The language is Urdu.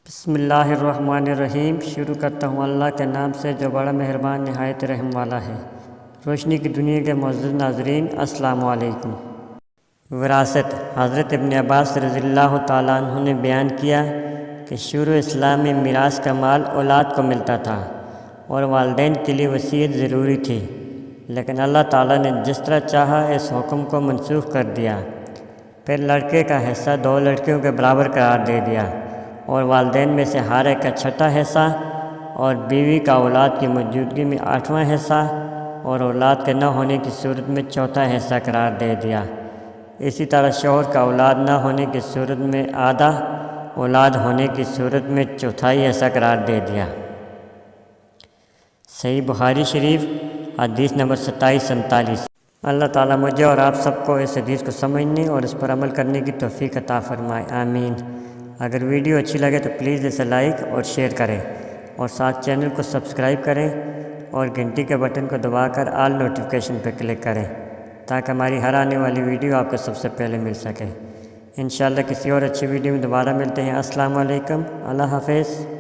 بسم اللہ الرحمن الرحیم۔ شروع کرتا ہوں اللہ کے نام سے جو بڑا مہربان نہایت رحم والا ہے۔ روشنی کی دنیا کے معزز ناظرین، السلام علیکم۔ وراثت۔ حضرت ابن عباس رضی اللہ تعالیٰ عنہ نے بیان کیا کہ شروع اسلام میں میراث کا مال اولاد کو ملتا تھا اور والدین کے لیے وصیت ضروری تھی، لیکن اللہ تعالیٰ نے جس طرح چاہا اس حکم کو منسوخ کر دیا۔ پھر لڑکے کا حصہ 2 لڑکیوں کے برابر قرار دے دیا اور والدین میں سے ہر ایک کا 6واں حصہ، اور بیوی کا اولاد کی موجودگی میں 8واں حصہ، اور اولاد کے نہ ہونے کی صورت میں 4تھا حصہ قرار دے دیا۔ اسی طرح شوہر کا اولاد نہ ہونے کی صورت میں آدھا، اولاد ہونے کی صورت میں 1/4 حصہ قرار دے دیا۔ صحیح بخاری شریف حدیث نمبر 2747۔ اللہ تعالیٰ مجھے اور آپ سب کو اس حدیث کو سمجھنے اور اس پر عمل کرنے کی توفیق عطا فرمائے، آمین۔ اگر ویڈیو اچھی لگے تو پلیز اسے لائک اور شیئر کریں، اور ساتھ چینل کو سبسکرائب کریں اور گھنٹی کے بٹن کو دبا کر آل نوٹیفیکیشن پہ کلک کریں تاکہ ہماری ہر آنے والی ویڈیو آپ کو سب سے پہلے مل سکے۔ انشاءاللہ کسی اور اچھی ویڈیو میں دوبارہ ملتے ہیں۔ السلام علیکم، اللہ حافظ۔